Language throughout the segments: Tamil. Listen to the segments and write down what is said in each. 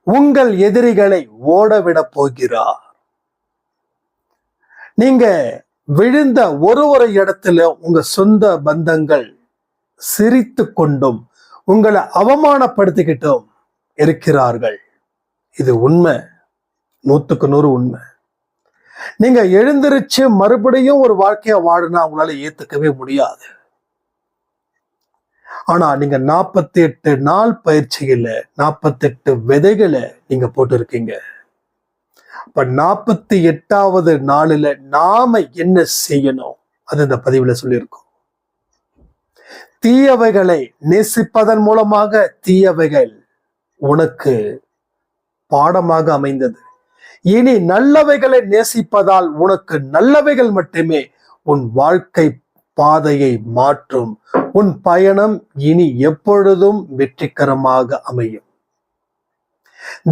உங்கள் எதிரிகளை ஓடவிட போகிறார். நீங்க விழுந்த ஒரு இடத்துல உங்க சொந்த பந்தங்கள் சிரித்து கொண்டும் உங்களை அவமானப்படுத்திக்கிட்டும் இருக்கிறார்கள். இது உண்மை, 100% உண்மை. நீங்க எழுந்திருச்சு மறுபடியும் ஒரு வாழ்க்கைய வாழுனா உங்களால ஏத்துக்கவே முடியாது. ஆனா நீங்க 48 நாள் பயிற்சியில 48 விதைகளை நீங்க போட்டு இருக்கீங்க. அப்ப 48வது நாளில நாம என்ன செய்யணும் அது இந்த பதிவுல சொல்லியிருக்கோம். தீயவைகளை நேசிப்பதன் மூலமாக தீயவைகள் உனக்கு பாடமாக அமைந்தது. இனி நல்லவைகளை நேசிப்பதால் உனக்கு நல்லவைகள் மட்டுமே உன் வாழ்க்கை பாதையை மாற்றும். உன் பயணம் இனி எப்பொழுதும் வெற்றிகரமாக அமையும்.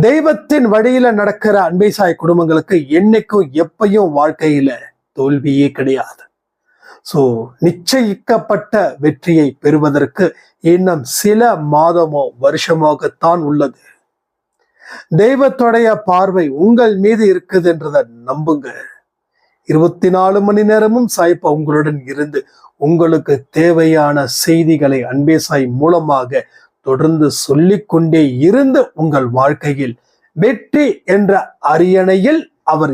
தெய்வத்தின் வழியில நடக்கிற அன்பேசாய் குடும்பங்களுக்கு என்னைக்கும் எப்பையும் வாழ்க்கையில தோல்வியே கிடையாது. நிச்சயிக்கப்பட்ட வெற்றியை பெறுவதற்கு இன்னும் சில மாதமோ வருஷமாகத்தான் உள்ளது. தெய்வத்துடைய பார்வை உங்கள் மீது இருக்குதுன்றதை நம்புங்க. 24 மணி நேரமும் சாய்ப்பா உங்களுடன் இருந்து உங்களுக்கு தேவையான செய்திகளை அன்பேசாய் மூலமாக தொடர்ந்து சொல்லிக்கொண்டே இருந்து உங்கள் வாழ்க்கையில் வெற்றி என்ற அரியணையில் அவர்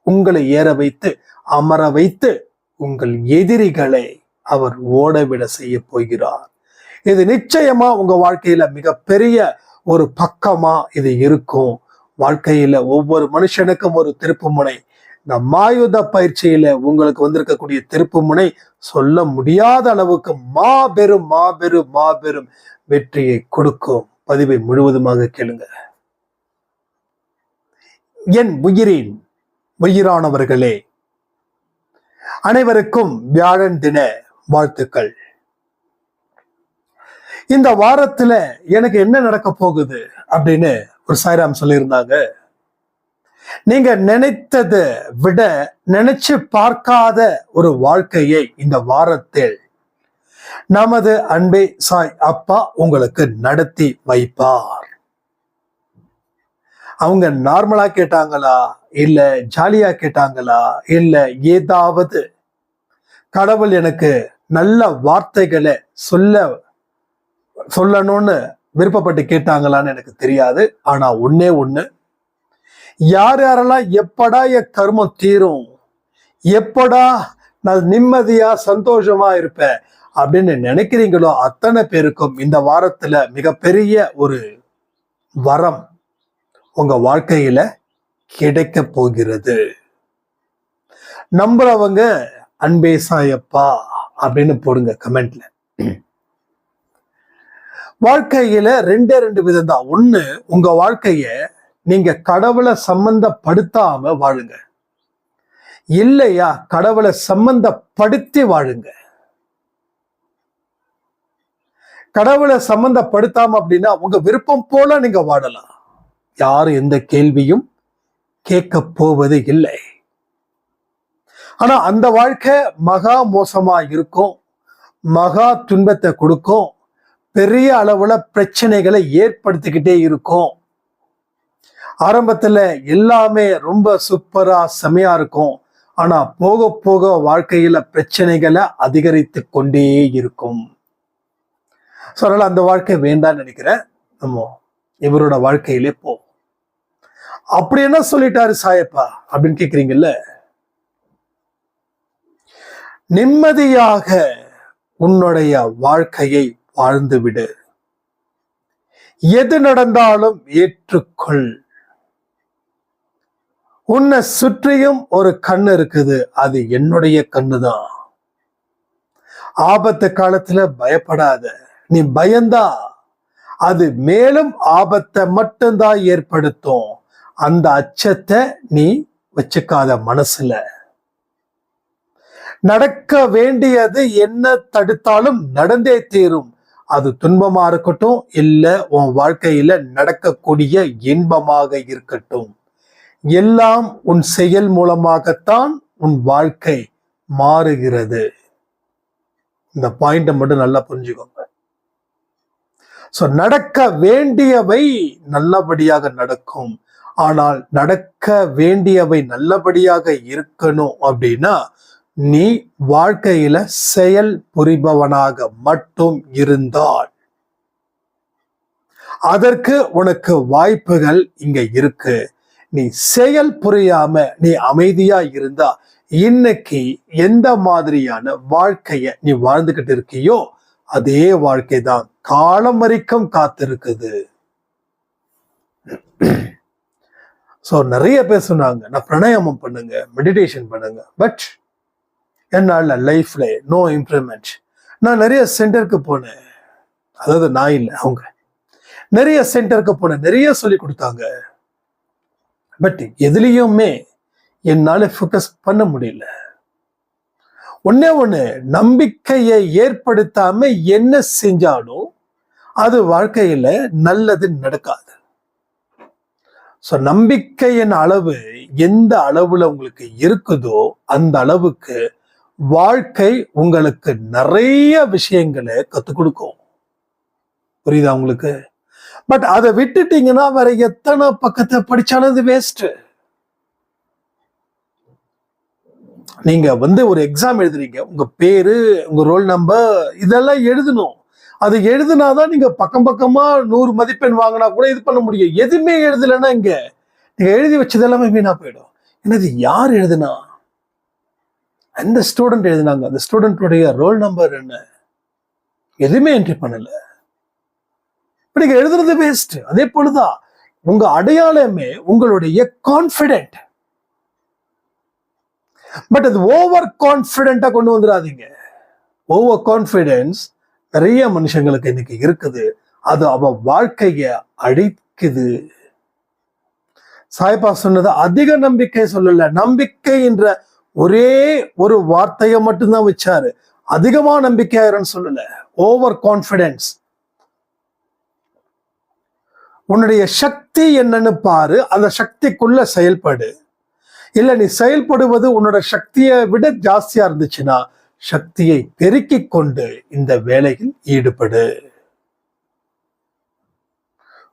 உங்களை ஏற வைத்து அமர வைத்து உங்கள் எதிரிகளை அவர் ஓடவிட செய்ய போகிறார். இது நிச்சயமா உங்க வாழ்க்கையில மிகப்பெரிய ஒரு பக்கமா இது இருக்கும். வாழ்க்கையில ஒவ்வொரு மனுஷனுக்கும் ஒரு திருப்பு முனை. இந்த மாயுத பயிற்சியில உங்களுக்கு வந்திருக்கக்கூடிய திருப்பு முனை சொல்ல முடியாத அளவுக்கு மாபெரும் மாபெரும் மாபெரும் வெற்றியை கொடுக்கும். பதிவை முழுவதுமாக கேளுங்க. என் உயிரானவர்களே, அனைவருக்கும் வியாழன் தின வாழ்த்துக்கள். இந்த வாரத்துல எனக்கு என்ன நடக்க போகுது அப்படின்னு ஒரு சாய்ராம் சொல்லியிருந்தாங்க. நீங்க நினைத்ததை விட நினைச்சு பார்க்காத ஒரு வாழ்க்கையை இந்த வாரத்தில் நமது அன்பே சாய் அப்பா உங்களுக்கு நடத்தி வைப்பார். அவங்க நார்மலா கேட்டாங்களா, இல்ல ஜாலியா கேட்டாங்களா, இல்ல ஏதாவது கடவுள் எனக்கு நல்ல வார்த்தைகளை சொல்லணும்னு விருப்பப்பட்டு கேட்டாங்களான்னு எனக்கு தெரியாது. ஆனா ஒண்ணே ஒண்ணு, யாரெல்லாம் எப்படா என் கர்மம் தீரும், எப்படா நான் நிம்மதியா சந்தோஷமா இருப்பேன் அப்படின்னு நினைக்கிறீங்களோ அத்தனை பேருக்கும் இந்த வாரத்துல மிகப்பெரிய ஒரு வரம் உங்க வாழ்க்கையில கிடைக்க போகிறது. நம்புறவங்க அன்பே சாயப்பா அப்படின்னு போடுங்க கமெண்ட்ல. வாழ்க்கையில ரெண்டு விதம் தான். ஒண்ணு, உங்க வாழ்க்கைய நீங்க கடவுளை சம்பந்தப்படுத்தாம வாழுங்க. இல்லையா, கடவுளை சம்பந்தப்படுத்தி வாழுங்க. கடவுளை சம்பந்தப்படுத்தாம அப்படின்னா உங்க விருப்பம் போல நீங்க வாழலாம். யாரும் எந்த கேள்வியும் கேட்க போவது இல்லை. ஆனா அந்த வாழ்க்கை மகா மோசமா இருக்கும், மகா துன்பத்தை கொடுக்கும், பெரிய அளவுல பிரச்சனைகளை ஏற்படுத்திக்கிட்டே இருக்கும். ஆரம்பத்துல எல்லாமே ரொம்ப சூப்பரா செமையா இருக்கும். ஆனா போக போக வாழ்க்கையில பிரச்சனைகளை அதிகரித்து கொண்டே இருக்கும். அதனால அந்த வாழ்க்கை வேண்டான்னு நினைக்கிறேன். நம்ம இவரோட வாழ்க்கையிலே போ. அப்படி என்ன சொல்லிட்டாரு சாயப்பா அப்படின்னு கேக்குறீங்கல்ல. நிம்மதியாக உன்னுடைய வாழ்க்கையை வாழ்ந்து விடு. எது நடந்தாலும் ஏற்றுக்கொள். உன்னை சுற்றியும் ஒரு கண்ணு இருக்குது, அது என்னுடைய கண்ணு தான். ஆபத்து காலத்துல பயப்படாத. நீ பயந்தா அது மேலும் ஆபத்தை மட்டும்தான் ஏற்படுத்தும். அந்த அச்சத்தை நீ வச்சுக்காத மனசுல. நடக்க வேண்டியது என்ன தடுத்தாலும் நடந்தே தீரும். அது துன்பமா இருக்கட்டும், இல்ல உன் வாழ்க்கையில நடக்கக்கூடிய இன்பமாக இருக்கட்டும், எல்லாம் உன் செயல் மூலமாகத்தான் உன் வாழ்க்கை மாறுகிறது. இந்த பாயிண்ட மட்டும் நல்லா புரிஞ்சுக்கோங்க. சோ நடக்க வேண்டியவை நல்லபடியாக நடக்கும். ஆனால் நடக்க வேண்டியவை நல்லபடியாக இருக்கணும் அப்படின்னா நீ வாழ்க்கையில செயல் புரிபவனாக மட்டும் இருந்தால் அதற்கு உனக்கு வாய்ப்புகள் இங்க இருக்கு. நீ செயல் புரியாம நீ அமைதியா இருந்தா இன்னைக்கு எந்த மாதிரியான வாழ்க்கைய நீ வாழ்ந்துகிட்டு இருக்கியோ அதே வாழ்க்கை தான் காலம் வரைக்கும் காத்திருக்குது. ஸோ நிறைய பேர் சொன்னாங்க, நான் பிராணாயாமம் பண்ணுங்க, மெடிடேஷன் பண்ணுங்க, பட் என்னால லைஃப்ல நோ இம்ப்ரூவ்மெண்ட். நான் நிறைய சென்டருக்கு போனேன், அதாவது நான் இல்லை, அவங்க நிறைய சென்டருக்கு போனேன், நிறைய சொல்லி கொடுத்தாங்க, பட் எதுலேயுமே என்னால ஃபோக்கஸ் பண்ண முடியல. ஒன்னே ஒண்ணு, நம்பிக்கையை ஏற்படுத்தாம என்ன செஞ்சாலும் அது வாழ்க்கையில நல்லது நடக்காது. ஸோ நம்பிக்கையின் அளவு எந்த அளவுல உங்களுக்கு இருக்குதோ அந்த அளவுக்கு வாழ்க்கை உங்களுக்கு நிறைய விஷயங்களை கற்றுக் கொடுக்கும். புரியுதா உங்களுக்கு? பட் அதை விட்டுட்டீங்கன்னா வேற எத்தனை பக்கத்தை படிச்சாலும் அது வேஸ்ட். நீங்க ஒரு எக்ஸாம் எழுதுறீங்க, உங்க பேரு, உங்க ரோல் நம்பர் இதெல்லாம் எழுதணும். அது எழுதுனாதான் நீங்க பக்கம் பக்கமா 100 மதிப்பெண் வாங்கினா கூட இது பண்ண முடியும். எதுவுமே எழுதலைன்னா இங்க நீங்க எழுதி வச்சது எல்லாமே வீணா போயிடும். என்னது யார் எழுதுனா, அந்த ஸ்டூடெண்ட் எழுதினாங்க, அந்த ஸ்டூடெண்ட்டுடைய ரோல் நம்பர் என்ன, எதுவுமே என்ட்ரி பண்ணல. நீங்க எழுதுறது வேஸ்ட். அதே போலதான் உங்க அடையாளமே உங்களுடைய கான்பிடென்ட். பட் அது ஓவர் கான்பிடென்டா கொண்டு வந்துடாதீங்க. ஓவர் கான்பிடன்ஸ் நிறைய மனுஷங்களுக்கு இன்னைக்கு இருக்குது. அது அவ வாழ்க்கைய அழிக்குது. சாய்பா சொன்னது அதிக நம்பிக்கை சொல்லல, நம்பிக்கை என்ற ஒரே ஒரு வார்த்தையை மட்டும்தான் வச்சாரு. அதிகமா நம்பிக்கையாயிரன்னு சொல்லல. Over confidence. உன்னுடைய சக்தி என்னன்னு பாரு, அந்த சக்திக்குள்ள செயல்படு. இல்ல நீ செயல்படுவது உன்னோட சக்தியை விட ஜாஸ்தியா இருந்துச்சுன்னா சக்தியை பெருக்கிக் கொண்டு இந்த வேலையில் ஈடுபடு.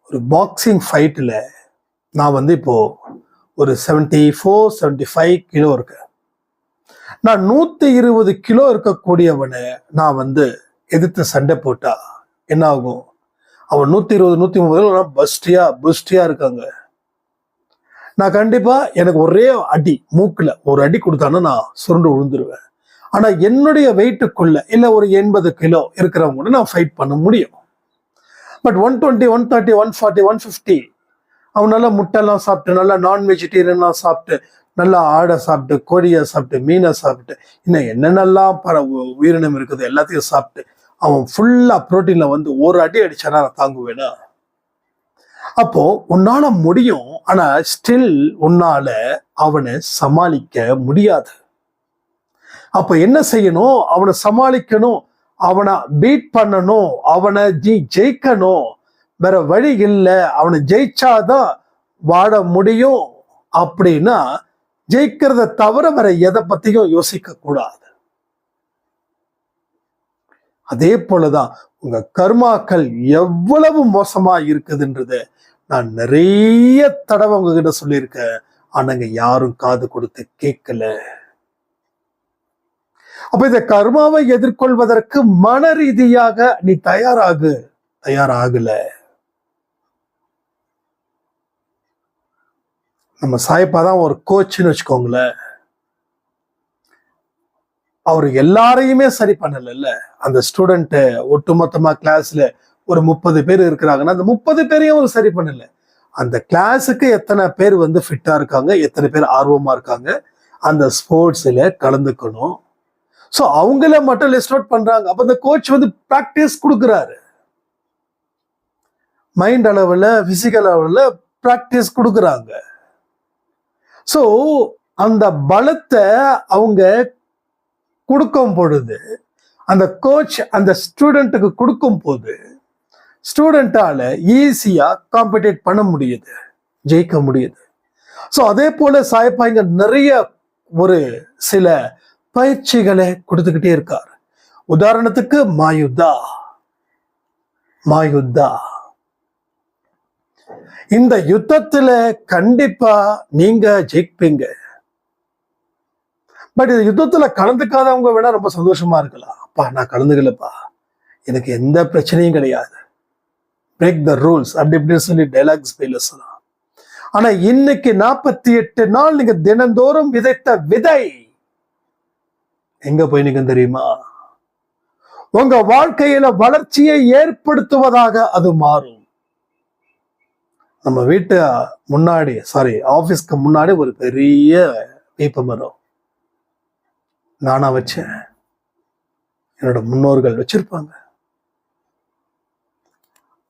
ஒரு பாக்ஸிங் ஃபைட்ல நான் இப்போ ஒரு 74-75 கிலோ இருக்கு. நான் 120 கிலோ இருக்கக்கூடியவனை நான் எதிர்த்து சண்டை போட்டா என்ன ஆகும்? அவன் 120-130 புஷ்டியா இருக்காங்க. நான் கண்டிப்பா எனக்கு ஒரே அடி, மூக்குல ஒரு அடி கொடுத்தானா நான் சுருண்டு விழுந்துருவேன். ஆனா என்னுடைய வெயிட்டுக்குள்ள இல்ல ஒரு 80 கிலோ இருக்கிறவங்க கூட நான் ஃபைட் பண்ண முடியும். பட் 120, 130, 140, 150 அவன் நல்லா முட்டைலாம் சாப்பிட்டு, நல்லா நான் வெஜிடேரியன்லாம் சாப்பிட்டு, நல்லா ஆடை சாப்பிட்டு, கோழியை சாப்பிட்டு, மீனை சாப்பிட்டு, இன்னும் என்னென்னலாம் உயிரினம் இருக்குது எல்லாத்தையும் சாப்பிட்டு அவன் ஃபுல்லா புரோட்டீன்ல ஒரு அடி அடிச்சானா நான் தாங்குவேனா? அப்போ உன்னால முடியும், ஆனா ஸ்டில் உன்னால அவனை சமாளிக்க முடியாது. அப்ப என்ன செய்யணும்? அவனை சமாளிக்கணும், அவனை பீட் பண்ணணும், அவனை ஜெயிக்கணும். வேற வழி இல்லை. அவனை ஜெயிச்சாதான் வாழ முடியும். அப்படின்னா ஜெயிக்கிறத தவிர வேற எதை பத்தியும் யோசிக்க கூடாது. அதே போலதான் உங்க கர்மாக்கள் எவ்வளவு மோசமா இருக்குதுன்றது நான் நிறைய தடவை உங்ககிட்ட சொல்லியிருக்கேன். ஆனாங்க யாரும் காது கொடுத்து கேட்கல. அப்ப இந்த கர்மாவை எதிர்கொள்வதற்கு மன ரீதியாக நீ தயாராகல. நம்ம சாய்பாதான் ஒரு கோச்னு வச்சுக்கோங்களேன். அவர் எல்லாரையுமே சரி பண்ணல. அந்த ஸ்டூடெண்ட் ஒட்டுமொத்தமா கிளாஸ்ல ஒரு 30 பேர் இருக்கிறாங்கன்னா அந்த 30 பேரையும் அவர் சரி பண்ணல. அந்த கிளாஸுக்கு எத்தனை பேர் ஃபிட்டா இருக்காங்க, எத்தனை பேர் ஆர்வமா இருக்காங்க, அந்த ஸ்போர்ட்ஸ்ல கலந்துக்கணும். ஸோ அவங்கள மட்டும் லிஸ்ட் அவுட் பண்றாங்க. அப்ப அந்த கோச் பிராக்டிஸ் கொடுக்குறாரு. மைண்ட் அளவுல, பிசிக்கல் அளவுல பிராக்டிஸ் கொடுக்குறாங்க. ஸோ அந்த பலத்தை அவங்க கொடுக்கும் பொழுது, அந்த கோச் அந்த ஸ்டூடெண்ட்டுக்கு கொடுக்கும் போது ஸ்டூடெண்டால ஈஸியா காம்படிட் பண்ண முடியுது, ஜெயிக்க முடியுது. ஸோ அதே போல சாய்பா இங்க நிறைய ஒரு சில பயிற்சிகளை கொடுத்துக்கிட்டே இருக்காரு. உதாரணத்துக்கு மாயுதா. மாயுத்தா. இந்த யுத்தத்துல கண்டிப்பா நீங்க ஜெயிப்பீங்க. பட் இந்த யுத்தத்துல கலந்துக்காதவங்க வேணா ரொம்ப சந்தோஷமா இருக்கலாம். அப்பா நான் கலந்துக்கலப்பா, எனக்கு எந்த பிரச்சனையும் கிடையாது, பிரேக் த ரூல்ஸ் அப்படி இப்படின்னு சொல்லி டைலாக்ஸ் பேசலாம். ஆனா இன்னைக்கு 48 நாள் நீங்க தினந்தோறும் விதைத்த விதை எங்க போய் நீங்க தெரியுமா? உங்க வாழ்க்கையில வளர்ச்சியை ஏற்படுத்துவதாக அது மாறும். நம்ம வீட்டு முன்னாடி ஆபீஸ்க்கு முன்னாடி ஒரு பெரிய வேப்ப மரம் நானா வச்சேன், என்னோட முன்னோர்கள் வச்சிருப்பாங்க.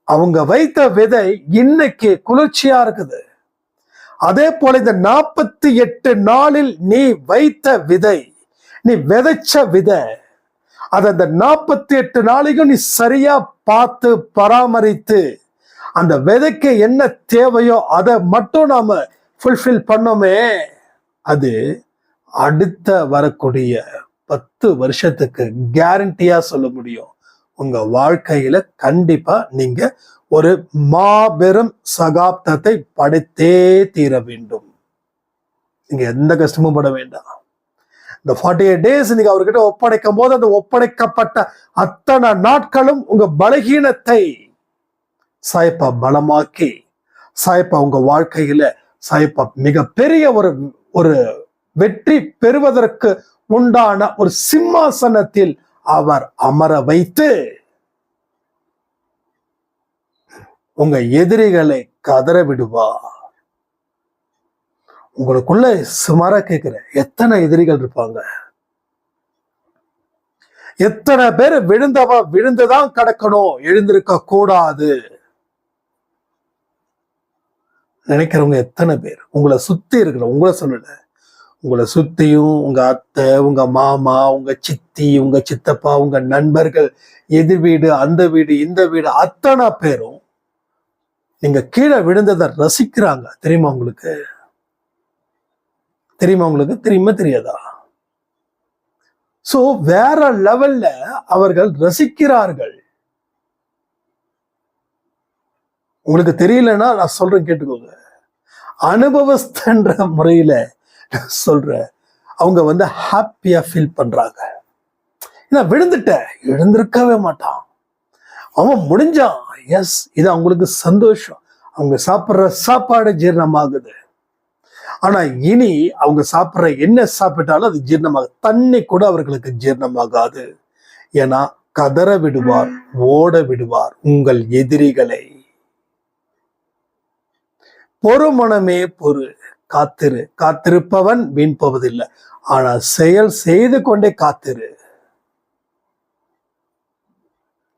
அவங்க வைத்த விதை இன்னைக்கு குளிர்ச்சியா இருக்குது. அதே போல இந்த 48 நாளில் நீ வைத்த விதை, நீ விதைச்ச விதை, அது அந்த 48 நாளைக்கும் நீ சரியா பார்த்து பராமரித்து அந்த விதைக்கு என்ன தேவையோ அதை மட்டும் நாம ஃபுல்ஃபில் பண்ணோமே, அது அடுத்த வரக்கூடிய 10 வருஷத்துக்கு கேரண்டியா சொல்ல முடியும், உங்க வாழ்க்கையில கண்டிப்பா நீங்க ஒரு மாபெரும் சகாப்தத்தை படைத்தே தீர வேண்டும். நீங்க எந்த கஷ்டமும் பட வேண்டாம். இந்த 48 days நீங்க அவர்கிட்ட ஒப்படைக்கும் போது அந்த ஒப்படைக்கப்பட்ட அத்தனை நாட்களும் உங்க பலகீனத்தை சாயப்பா பலமாக்கி, சாயப்பா உங்க வாழ்க்கையில சாயப்பா மிகப்பெரிய ஒரு வெற்றி பெறுவதற்கு உண்டான ஒரு சிம்மாசனத்தில் அவர் அமர வைத்து உங்க எதிரிகளை கதற விடுவார். உங்களுக்குள்ள சுமாரா கேட்கிற எத்தனை எதிரிகள் இருப்பாங்க? எத்தனை பேர் விழுந்துதான் கிடக்கணும், எழுந்திருக்க கூடாது நினைக்கிறவங்க எத்தனை பேர் உங்களை சுத்தி இருக்கிற? உங்களை சொல்லல, உங்களை சுத்தியும் உங்க அத்தை, உங்க மாமா, உங்க சித்தி, உங்க சித்தப்பா, உங்க நண்பர்கள், எதிர் வீடு, அந்த வீடு, இந்த வீடு, அத்தனை பேரும் நீங்க கீழே விழுந்ததை ரசிக்கிறாங்க. தெரியுமா உங்களுக்கு? தெரியுமா தெரியாதா? சோ வேற லெவல்ல அவர்கள் ரசிக்கிறார்கள். உங்களுக்கு தெரியலன்னா நான் சொல்றேன், கேட்டுக்கோங்க. அனுபவஸ்தன்ற முறையில நான் சொல்றேன், அவங்க ஹாப்பியா ஃபீல் பண்றாங்க. ஏன்னா விழுந்துட்ட எழுந்திருக்கவே மாட்டான், அவன் முடிஞ்சான், எஸ், இது அவங்களுக்கு சந்தோஷம். அவங்க சாப்பிட்ற சாப்பாடு ஜீரணமாகுது. ஆனா இனி அவங்க சாப்பிட்ற என்ன சாப்பிட்டாலும் அது ஜீரணமாக, தண்ணி கூட அவர்களுக்கு ஜீரணமாகாது. ஏன்னா கதற விடுவார், ஓட விடுவார் உங்கள் எதிரிகளை. பொறுமனமே பொறு, காத்திரு, காத்திருப்பவன் வீண் போவதில்லை, ஆனா செயல் செய்து கொண்டே காத்திரு.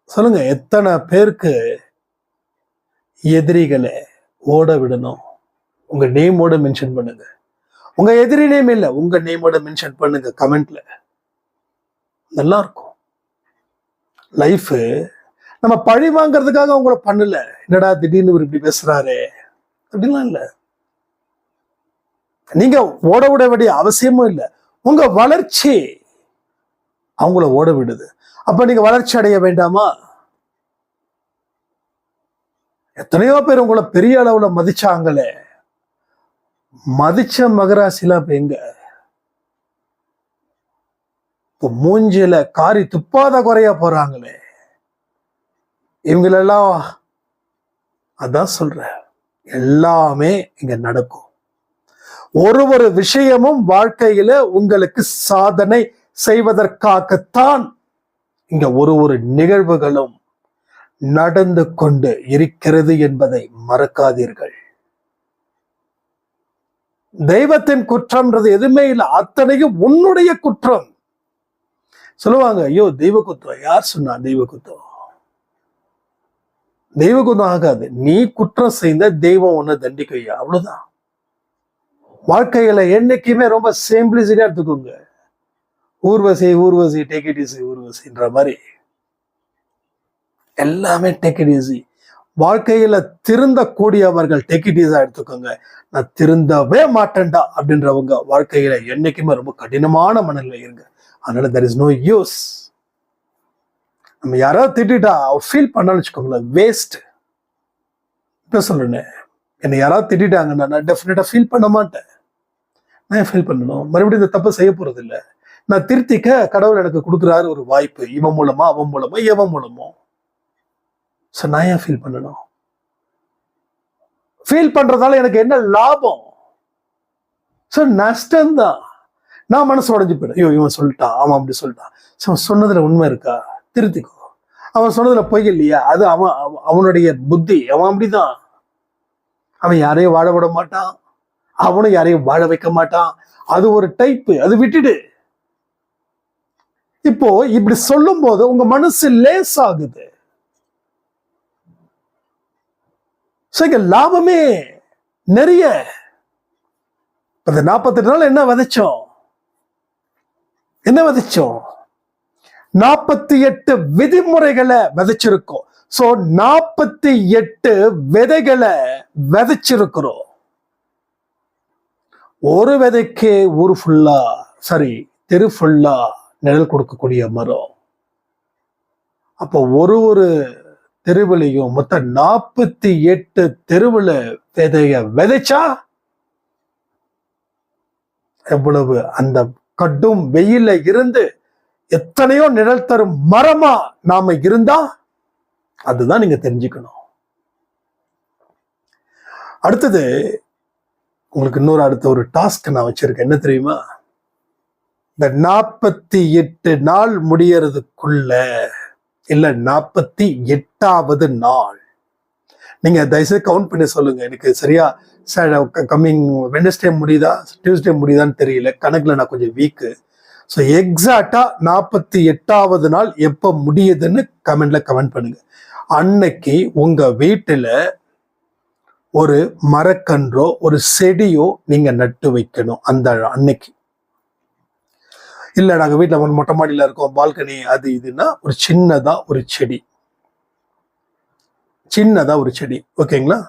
சொல்லுங்க, எத்தனை பேருக்கு எதிரிகளை ஓட விடணும்? உங்க நேமோட மென்ஷன் பண்ணுங்க. உங்க எதிரி நேம் இல்ல, உங்க நேமோட மென்ஷன் பண்ணுங்க கமெண்ட்ல. நல்லா இருக்கும் லைஃப். நம்ம பழி வாங்கறதுக்காக அவங்கள பண்ணல, என்னடா திடீர்னு இப்படி பேசுறாரு அப்படின்லாம் இல்ல. நீங்க ஓட விட வேண்டிய அவசியமும் இல்லை. உங்க வளர்ச்சி அவங்கள ஓட விடுது. அப்ப நீங்க வளர்ச்சி அடைய வேண்டாமா? எத்தனையோ பேர் உங்களை பெரிய அளவுல மதிச்சாங்களே, மதிச்ச மகராசிலாம் இப்ப எங்க? இப்போ மூஞ்சில காரி துப்பாத குறையா போறாங்களே இவங்களெல்லாம். அதான் சொல்றேன், எல்லாமே இங்க நடக்கும். ஒரு விஷயமும் வாழ்க்கையில உங்களுக்கு சாதனை செய்வதற்காகத்தான் இங்க ஒரு நிகழ்வுகளும் நடந்து கொண்டு இருக்கிறது என்பதை மறக்காதீர்கள். தெய்வத்தின் குற்றம்ன்றது எதுவுமே இல்லை, அத்தனையும் உன்னுடைய குற்றம். சொல்லுவாங்க, ஐயோ தெய்வ குற்றம். யார் சொன்னா தெய்வ குற்றம்? தெய்வ குற்றம் ஆகாது. நீ குற்றம் செய்த தெய்வம் ஒண்ணு தண்டிக்கையா, அவ்வளவுதான். வாழ்க்கையில என்னைக்குமே ரொம்ப சிம்பிளிசிட்டியா எடுத்துக்கோங்க. ஊர்வசி டேக் இட் ஈஸி ஊர்வசின்ற மாதிரி எல்லாமே டேக் இட் ஈஸி. வாழ்க்கையில திருந்தக்கூடியவர்கள் டேக் இட் ஈஸியா எடுத்துக்கோங்க. நான் திருந்தவே மாட்டேன்டா அப்படின்றவங்க வாழ்க்கையில என்னைக்குமே ரொம்ப கடினமான மனநிலை இருங்க. அதனால there is no use. நம்ம யாராவது திட்டா ஃபீல் பண்ணான்னு வச்சுக்கோங்களேன், வேஸ்ட். இப்ப சொல்றேன், என்னை யாராவது திட்டாங்கன்னா நான் டெஃபினட்டா ஃபீல் பண்ண மாட்டேன். நான் ஏன் ஃபீல் பண்ணணும்? மறுபடியும் இந்த தப்பை செய்ய போறது இல்லை. நான் திருத்திக்க கடவுள் எனக்கு கொடுக்குறாரு ஒரு வாய்ப்பு, இவன் மூலமா, அவன் மூலமா, எவன் மூலமோ. சோ நான் ஏன் ஃபீல் பண்ணணும்? ஃபீல் பண்றதால எனக்கு என்ன லாபம்? சோ நஷ்டம்தான். நான் மனசு உடைஞ்சு போயிடும். ஐயோ இவன் சொல்லிட்டான், அவன் அப்படி சொல்லிட்டான். அவன் சொன்னதுல உண்மை இருக்கா? திருத்திக்கோ. அவன் சொன்னதுல பொய் இல்லையா? அது அவனுடைய புத்தி. அவன் அப்படிதான். அவன் யாரையும் வாழ விட மாட்டான், அவனும் யாரையும் வாழ வைக்க மாட்டான். அது ஒரு டைப்பு, அது விட்டுடு. இப்போ இப்படி சொல்லும் போது உங்க மனசு லேஸ் ஆகுது. லாபமே நிறைய. 48 நாள் என்ன விதைச்சோம்? 48 விதிமுறைகளை விதைச்சிருக்கோம். சோ 48 விதைகளை விதைச்சிருக்கிறோம். ஒரு விதைக்கு ஊர் ஃபுல்லா, தெரு ஃபுல்லா நிழல் கொடுக்கக்கூடிய மரம். அப்போ ஒரு தெருவிலையும் மொத்தம் 48 தெருவுல விதைய விதைச்சா எவ்வளவு அந்த கடும் வெயில இருந்து எத்தனையோ நிழல் தரும் மரமா நாம இருந்தா, அதுதான் நீங்க தெரிஞ்சுக்கணும். அடுத்தது உங்களுக்கு அடுத்த ஒரு டாஸ்க் நான் வச்சிருக்கேன். என்ன தெரியுமா? இந்த 48 நாள் முடியறதுக்குள்ள, இல்ல 48வது நாள், நீங்க தயவுசெய்து கவுண்ட் பண்ணி சொல்லுங்க. எனக்கு சரியா கம்மிங் வெட்னஸ்டே முடியுதா, டியூஸ்டே முடியுதான்னு தெரியல, கணக்குல நான் கொஞ்சம் வீக்கு. ஸோ எக்ஸாக்டா 48வது நாள் எப்ப முடியுதுன்னு கமெண்ட்ல கமெண்ட் பண்ணுங்க. அன்னைக்கு உங்க வீட்டுல ஒரு மரக்கன்றோ ஒரு செடியோ நீங்க நட்டு வைக்கணும். அந்த அன்னைக்கு இல்ல நாங்க வீட்டுல மொட்டை மாடியில இருக்கோம், பால்கனி அது இதுன்னா ஒரு சின்னதா ஒரு செடி, ஓகேங்களா?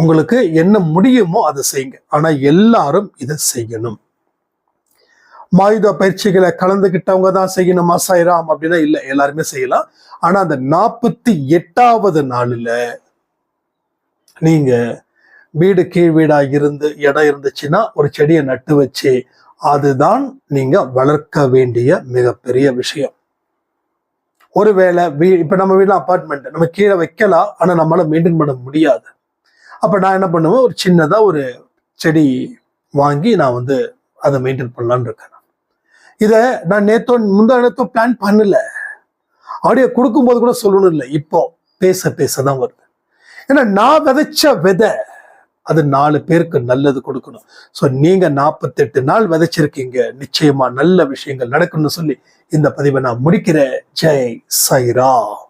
உங்களுக்கு என்ன முடியுமோ அதை செய்யுங்க. ஆனா எல்லாரும் இதை செய்யணும். மாயுத பயிற்சிகளை கலந்துகிட்டவங்க தான் செய்யணும் சாய்ராம் அப்படின்னா இல்ல, எல்லாருமே செய்யலாம். ஆனா அந்த 48வது நாள்ல நீங்க வீடு கீழ் வீடா இருந்து இடம் இருந்துச்சுன்னா ஒரு செடியை நட்டு வச்சு, அதுதான் நீங்க வளர்க்க வேண்டிய மிகப்பெரிய விஷயம். ஒருவேளை இப்ப நம்ம வீட்டுல அபார்ட்மெண்ட், நம்ம கீழே வைக்கலாம், ஆனா நம்மளால மெயின்டைன் பண்ண முடியாது. அப்ப நான் என்ன பண்ணுவேன், ஒரு சின்னதா ஒரு செடி வாங்கி நான் அதை மெயின்டைன் பண்ணலான்னு இருக்கேன். இத நான் முந்தானத்தோ பிளான் பண்ணல, ஆடியோ கொடுக்கும்போது கூட சொல்லணும் இல்லை, இப்போ பேசதான் வருது. ஏன்னா நான் விதைச்ச விதை அது 4 பேருக்கு நல்லது கொடுக்கணும். சோ நீங்க 48 நாள் விதைச்சிருக்கீங்க, நிச்சயமா நல்ல விஷயங்கள் நடக்கும்னு சொல்லி இந்த பதிவை நான் முடிக்கிறேன். ஜெய் சாய்ராம்.